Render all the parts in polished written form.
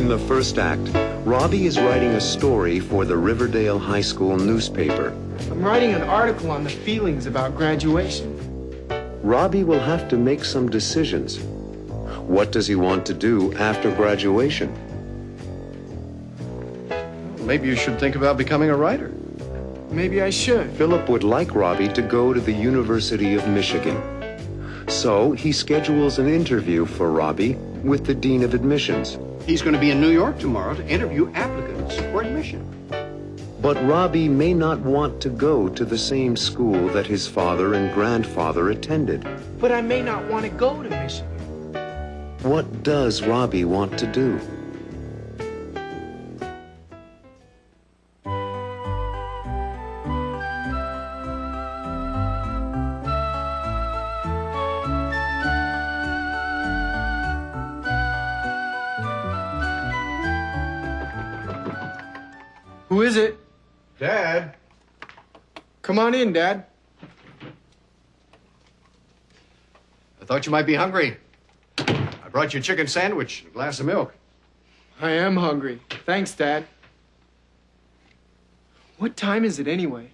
the first act, Robbie is writing a story for the Riverdale High School newspaper. I'm writing an article on the feelings about graduation. Robbie will have to make some decisions. What does he want to do after graduation? Maybe you should think about becoming a writer. Maybe I should. Philip would like Robbie to go to the University of Michigan. So he schedules an interview for Robbie with the Dean of Admissions. He's going to be in New York tomorrow to interview applicants for admission. But Robbie may not want to go to the same school that his father and grandfather attended. But I may not want to go to Michigan. What does Robbie want to do? Who is it? Dad? Come on in, Dad. I thought you might be hungry. I brought you a chicken sandwich and a glass of milk. I am hungry. Thanks, Dad. What time is it anyway?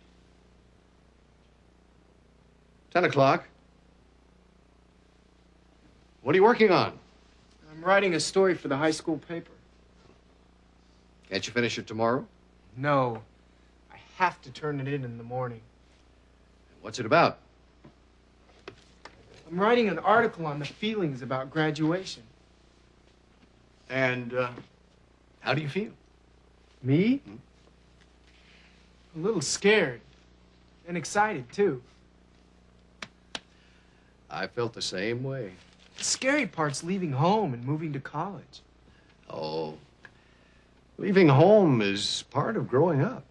10 o'clock. What are you working on? I'm writing a story for the high school paper. Can't you finish it tomorrow? No. I have to turn it in the morning. What's it about? I'm writing an article on the feelings about graduation. And, how do you feel? Me? A little scared. And excited, too. I felt the same way. The scary part's leaving home and moving to college. Oh, leaving home is part of growing up.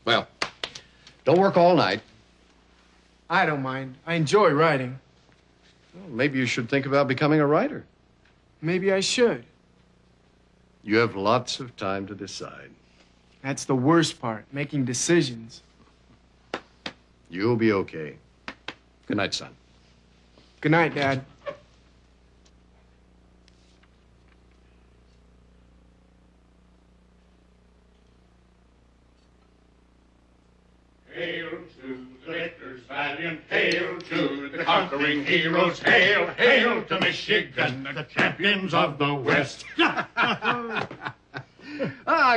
Well, don't work all night. I don't mind. I enjoy writing. Well, maybe you should think about becoming a writer. Maybe I should. You have lots of time to decide. That's the worst part, making decisions. You'll be okay. Good night, son. Good night, Dad. Hail to the victors valiant, hail to the conquering heroes, hail, hail to Michigan, the champions of the West.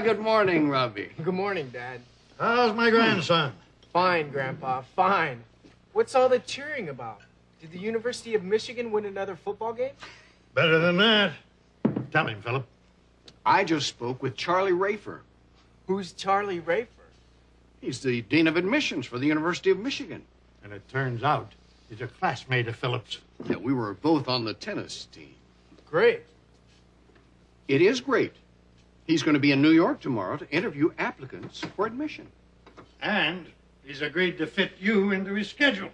Good morning, Robbie. Good morning, Dad. How's my grandson? Fine, Grandpa, fine. What's all the cheering about? Did the University of Michigan win another football game? Better than that. Tell him, Philip. I just spoke with Charlie Rafer. Who's Charlie Rafer? He's the Dean of Admissions for the University of Michigan. And it turns out he's a classmate of Philip's. Yeah, we were both on the tennis team. Great. It is great. He's going to be in New York tomorrow to interview applicants for admission. And he's agreed to fit you into his schedule.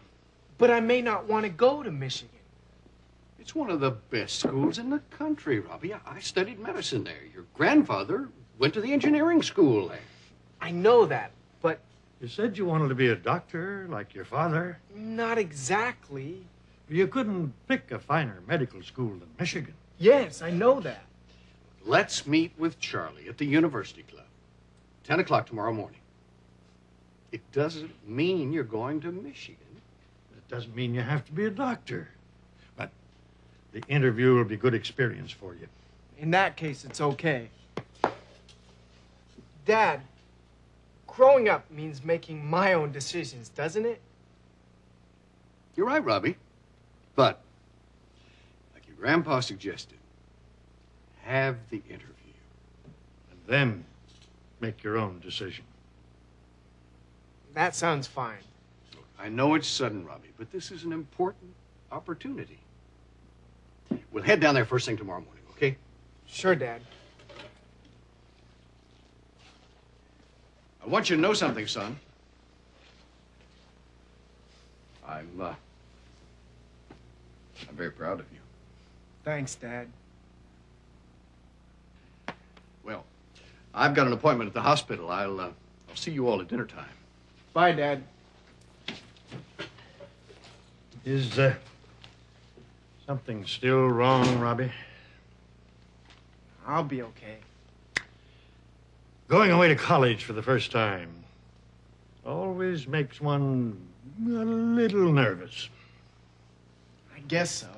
But I may not want to go to Michigan. It's one of the best schools in the country, Robbie. I studied medicine there. Your grandfather went to the engineering school there. I know that, but You said you wanted to be a doctor like your father. not exactly. You couldn't pick a finer medical school than Michigan. Yes, I know that. Let's meet with Charlie at the University Club. 10 o'clock tomorrow morning. It doesn't mean you're going to Michigan. It doesn't mean you have to be a doctor. But the interview will be a good experience for you. In that case, it's okay. Dad, growing up means making my own decisions, doesn't it? You're right, Robbie. But, like your grandpa suggested, have the interview. And then make your own decision. That sounds fine. Look, I know it's sudden, Robbie, but this is an important opportunity. We'll head down there first thing tomorrow morning, okay? Sure, Dad. I want you to know something, son. I'm very proud of you. Thanks, Dad. Well, I've got an appointment at the hospital. I'll see you all at dinner time. Bye, Dad. Is something still wrong, Robbie? I'll be okay. Going away to college for the first time always makes one a little nervous. I guess so.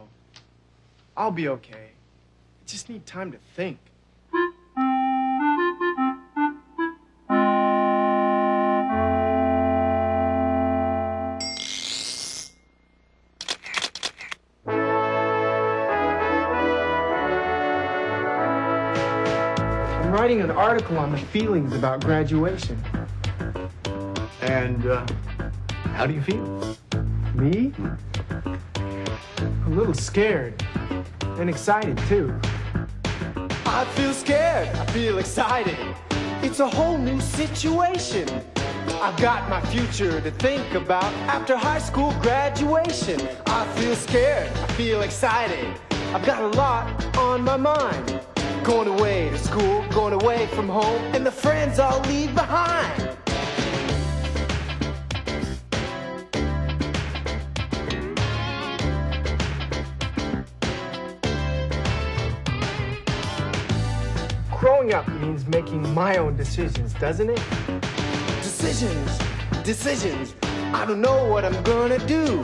I'll be okay. I just need time to think. I'm writing an article on the feelings about graduation. And how do you feel? Me? A little scared. And excited, too. I feel scared. I feel excited. It's a whole new situation. I've got my future to think about after high school graduation. I feel scared. I feel excited. I've got a lot on my mind. Going away to school, going away from home, and the friends I'll leave behind. Growing up means making my own decisions, doesn't it? Decisions. I don't know what I'm gonna do.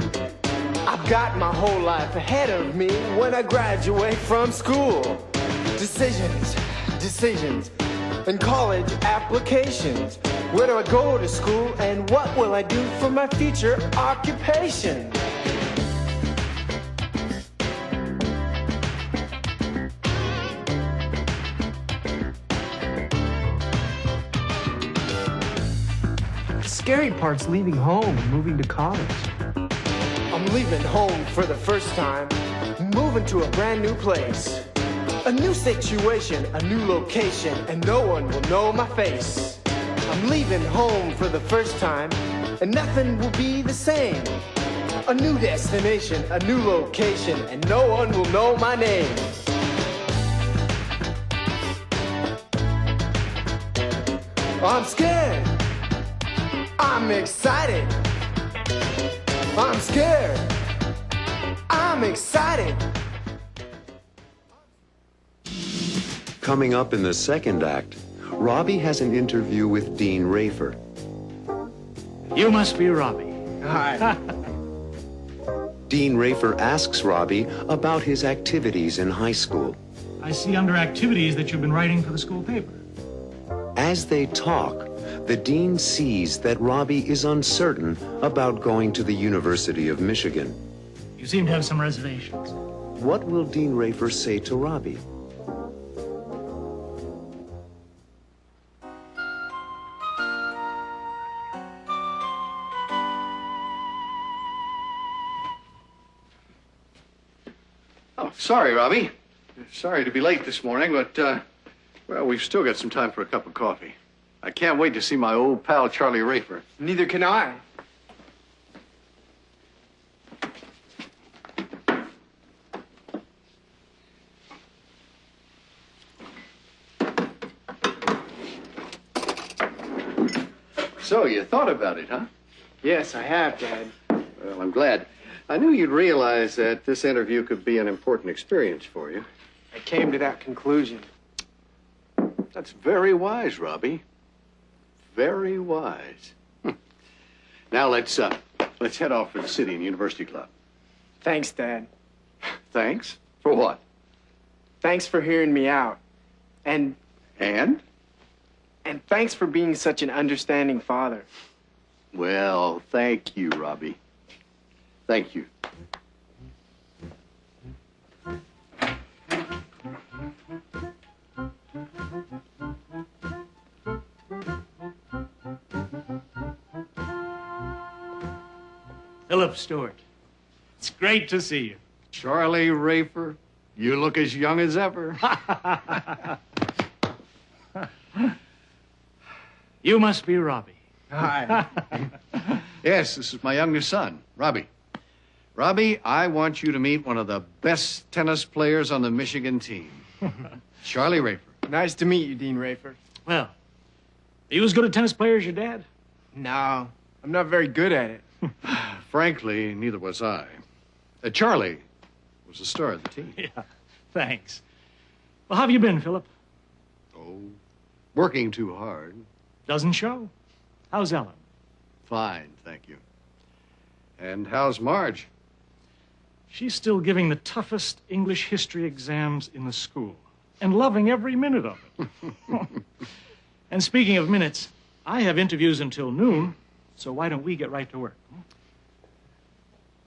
I've got my whole life ahead of me when I graduate from school. Decisions. And college applications. Where do I go to school and what will I do for my future occupation? The scary part's leaving home and moving to college. I'm leaving home for the first time, moving to a brand new place. A new situation, a new location, and no one will know my face. I'm leaving home for the first time, and nothing will be the same. A new destination, a new location, and no one will know my name. I'm scared. I'm excited. I'm scared. I'm excited. Coming up in the second act, Robbie has an interview with Dean Rafer. You must be Robbie. Hi. Dean Rafer asks Robbie about his activities in high school. I see under activities that you've been writing for the school paper. As they talk, the dean sees that Robbie is uncertain about going to the University of Michigan. You seem to have some reservations. What will Dean Rafer say to Robbie? Oh, sorry, Robbie. Sorry to be late this morning, but, well, we've still got some time for a cup of coffee. I can't wait to see my old pal, Charlie Rafer. Neither can I. So, you thought about it, huh? Yes, I have, Dad. Well, I'm glad. I knew you'd realize that this interview could be an important experience for you. I came to that conclusion. That's very wise, Robbie. Very wise. Now let's head off for the city and University Club. Thanks, Dad. Thanks? For what? Thanks for hearing me out. And And? thanks for being such an understanding father. Well, thank you, Robbie. Thank you. Philip Stewart. It's great to see you. Charlie Rafer, you look as young as ever. You must be Robbie. Hi. Yes, this is my youngest son, Robbie. Robbie, I want you to meet one of the best tennis players on the Michigan team, Charlie Rafer. Nice to meet you, Dean Rafer. Well, are you as good a tennis player as your dad? No, I'm not very good at it. Frankly, neither was I. Charlie was the star of the team. Yeah, thanks. Well, how have you been, Philip? working too hard. Doesn't show. How's Ellen? Fine, thank you. And how's Marge? She's still giving the toughest English history exams in the school and loving every minute of it. And speaking of minutes, I have interviews until noon, so why don't we get right to work?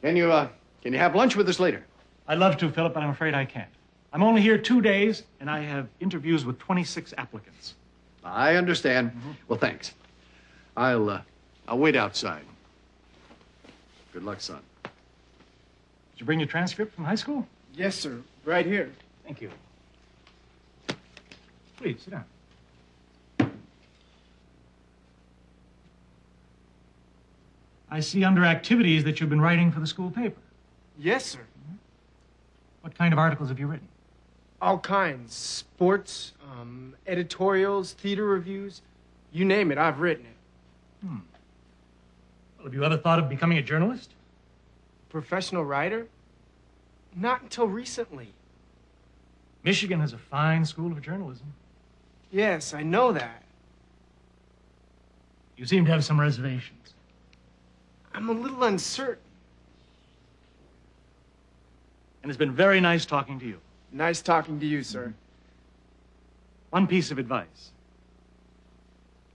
Can you have lunch with us later? I'd love to, Philip, but I'm afraid I can't. I'm only here 2 days, and I have interviews with 26 applicants. I understand. Well, thanks. I'll wait outside. Good luck, son. Did you bring your transcript from high school? Yes, sir. Right here. Thank you. Please, sit down. I see under activities that you've been writing for the school paper. Yes, sir. What kind of articles have you written? All kinds. Sports, editorials, theater reviews. You name it, I've written it. Well, have you ever thought of becoming a journalist? Professional writer? Not until recently. Michigan has a fine school of journalism. Yes, I know that. You seem to have some reservations. I'm a little uncertain. And it's been very nice talking to you. Nice talking to you, sir. One piece of advice.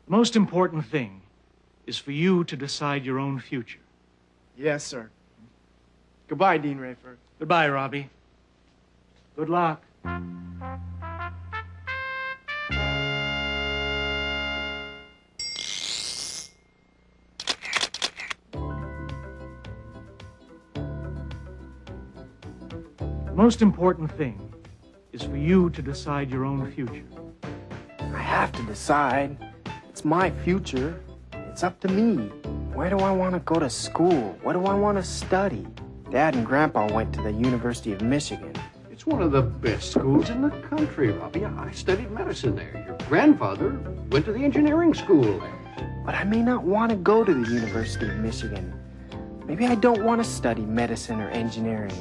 The most important thing is for you to decide your own future. Yes, sir. Goodbye, Dean Rayford. Goodbye, Robbie. Good luck. The most important thing is for you to decide your own future. I have to decide. It's my future. It's up to me. Where do I want to go to school? What do I want to study? Dad and Grandpa went to the University of Michigan. It's one of the best schools in the country, Robbie. I studied medicine there. Your grandfather went to the engineering school there. But I may not want to go to the University of Michigan. Maybe I don't want to study medicine or engineering.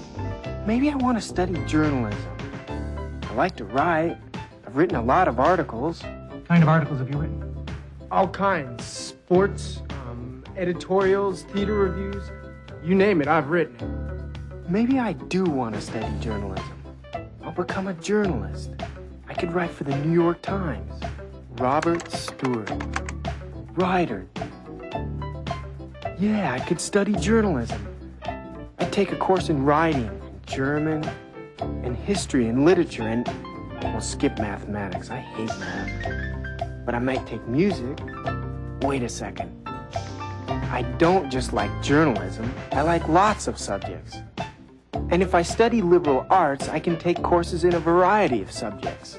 Maybe I want to study journalism. I like to write. I've written a lot of articles. What kind of articles have you written? All kinds. Sports, editorials, theater reviews. You name it, I've written it. Maybe I do want to study journalism. I'll become a journalist. I could write for the New York Times. Robert Stewart. Writer. Yeah, I could study journalism. I'd take a course in writing, German, and history and literature, and we'll skip mathematics. I hate math. But I might take music. Wait a second. I don't just like journalism. I like lots of subjects. And if I study liberal arts, I can take courses in a variety of subjects.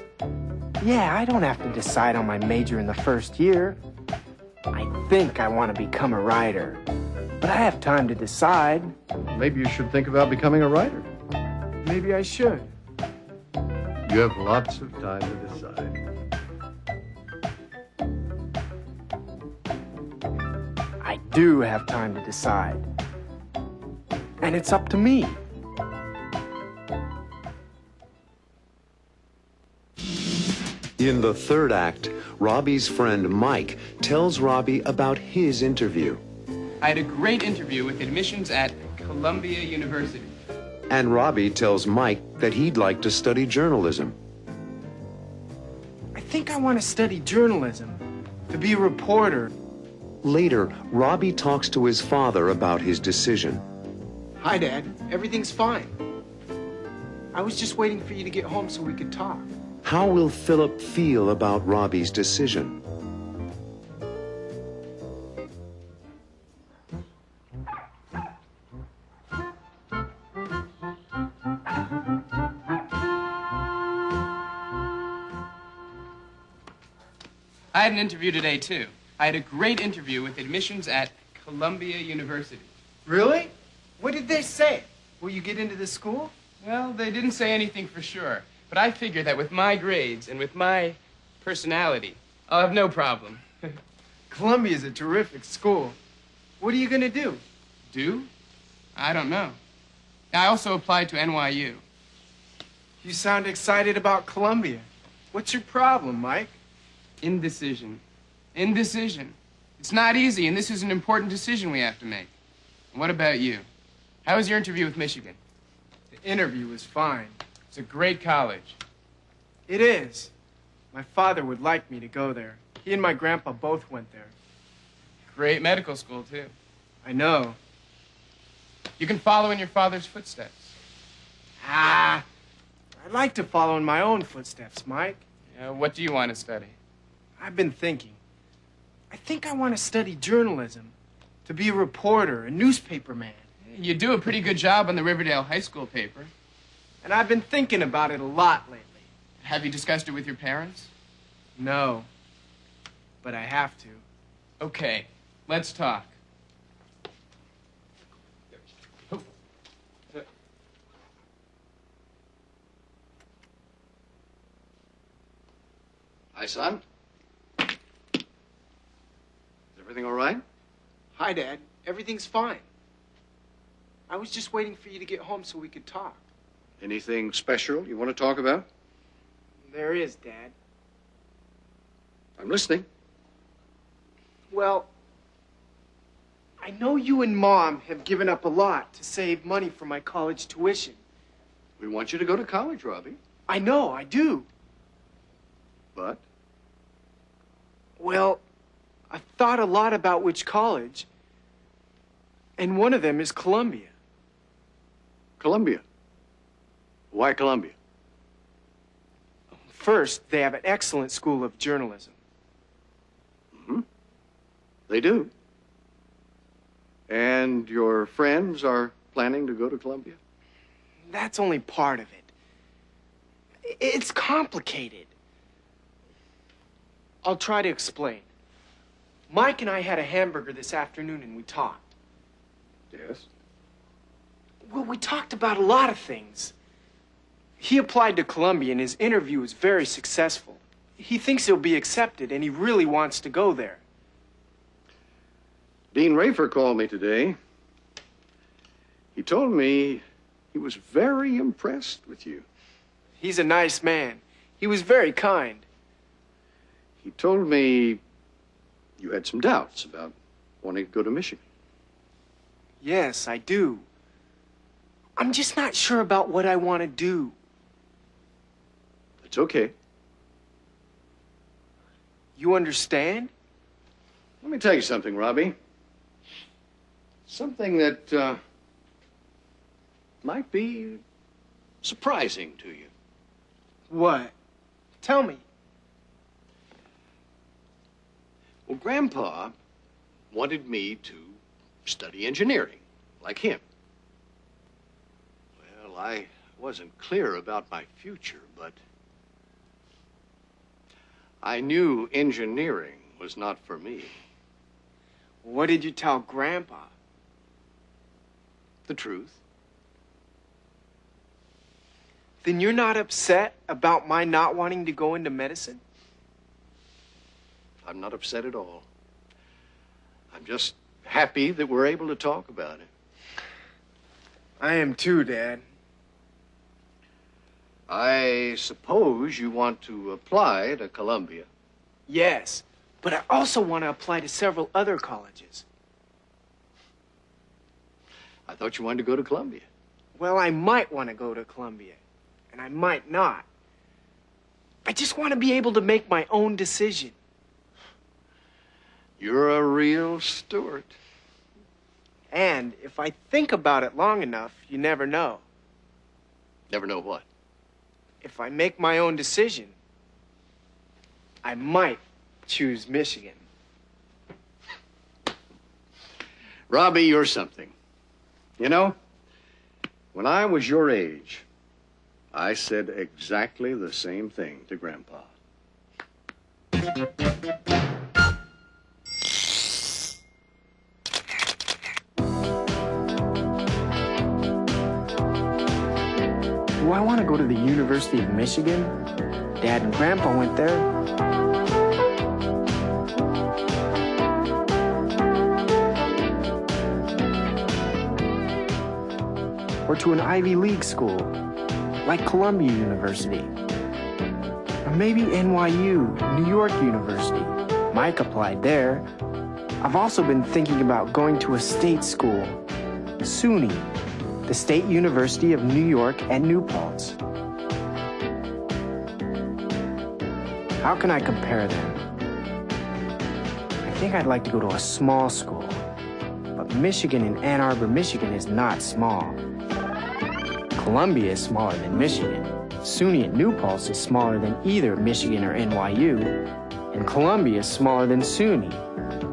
Yeah, I don't have to decide on my major in the first year. I think I want to become a writer. But I have time to decide. Maybe you should think about becoming a writer. Maybe I should. You have lots of time to decide. I do have time to decide. And it's up to me. In the third act, Robbie's friend Mike tells Robbie about his interview. I had a great interview with admissions at Columbia University. And Robbie tells Mike that he'd like to study journalism. I think I want to study journalism, to be a reporter. Later, Robbie talks to his father about his decision. Hi, Dad. Everything's fine. I was just waiting for you to get home so we could talk. How will Philip feel about Robbie's decision? I had an interview today, too. I had a great interview with admissions at Columbia University. Really? What did they say? Will you get into the school? Well, they didn't say anything for sure, but I figure that with my grades and with my personality, I'll have no problem. Columbia's a terrific school. What are you going to do? Do? I don't know. I also applied to NYU. You sound excited about Columbia. What's your problem, Mike? Indecision. Indecision. It's not easy, and this is an important decision we have to make. And what about you? How was your interview with Michigan? The interview was fine. It's a great college. It is. My father would like me to go there. He and my grandpa both went there. Great medical school, too. I know. You can follow in your father's footsteps. I'd like to follow in my own footsteps, Mike. What do you want to study? I've been thinking. I think I want to study journalism, to be a reporter, a newspaper man. You do a pretty good job on the Riverdale High School paper. And I've been thinking about it a lot lately. Have you discussed it with your parents? No, but I have to. Okay, let's talk. Hi, son. Is everything all right? Hi, Dad. Everything's fine. I was just waiting for you to get home so we could talk. Anything special you want to talk about? There is, Dad. I'm listening. Well, I know you and Mom have given up a lot to save money for my college tuition. We want you to go to college, Robbie. I know, I do. But? Well, I've thought a lot about which college, and one of them is Columbia. Columbia. Why Columbia? First, they have an excellent school of journalism. Mm-hmm. They do. And your friends are planning to go to Columbia? That's only part of it. It's complicated. I'll try to explain. Mike and I had a hamburger this afternoon and we talked. Yes. Well, we talked about a lot of things. He applied to Columbia and his interview was very successful. He thinks he'll be accepted and he really wants to go there. Dean Rafer called me today. He told me he was very impressed with you. He's a nice man. He was very kind. He told me you had some doubts about wanting to go to Michigan. Yes, I do. I'm just not sure about what I want to do. It's okay. You understand? Let me tell you something, Robbie. Something that might be surprising to you. What? Tell me. Well, Grandpa wanted me to study engineering, like him. Well, I wasn't clear about my future, but I knew engineering was not for me. What did you tell Grandpa? The truth. Then you're not upset about my not wanting to go into medicine? I'm not upset at all. I'm just happy that we're able to talk about it. I am too, Dad. I suppose you want to apply to Columbia. Yes, but I also want to apply to several other colleges. I thought you wanted to go to Columbia. Well, I might want to go to Columbia, and I might not. I just want to be able to make my own decision. You're a real Stuart. And if I think about it long enough, you never know. Never know what. If I make my own decision, I might choose Michigan. Robbie, you're something. You know, when I was your age, I said exactly the same thing to Grandpa. Do I want to go to the University of Michigan? Dad and Grandpa went there. Or to an Ivy League school, like Columbia University. Or maybe NYU, New York University. Mike applied there. I've also been thinking about going to a state school, SUNY, the State University of New York at New Paltz. How can I compare them? I think I'd like to go to a small school, but Michigan in Ann Arbor, Michigan is not small. Columbia is smaller than Michigan. SUNY at New Paltz is smaller than either Michigan or NYU, and Columbia is smaller than SUNY.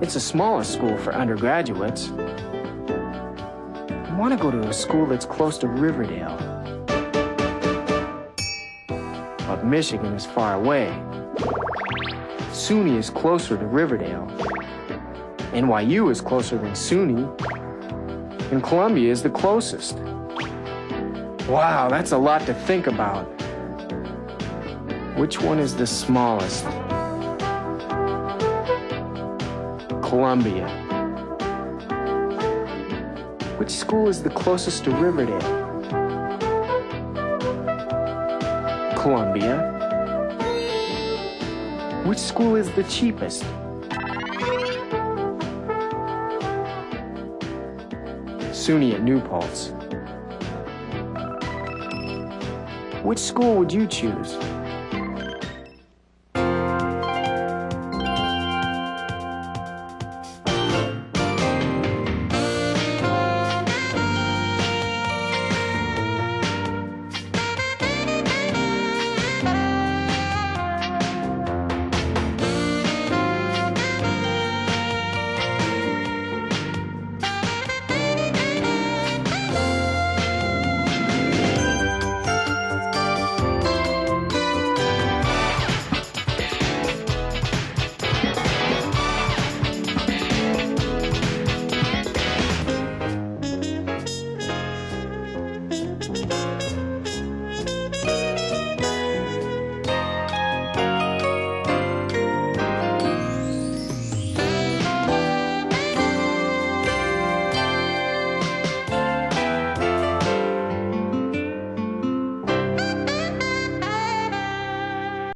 It's the smallest school for undergraduates. I want to go to a school that's close to Riverdale. But Michigan is far away. SUNY is closer to Riverdale. NYU is closer than SUNY. And Columbia is the closest. Wow, that's a lot to think about. Which one is the smallest? Columbia. Which school is the closest to Riverdale? Columbia. Which school is the cheapest? SUNY at New Paltz. Which school would you choose?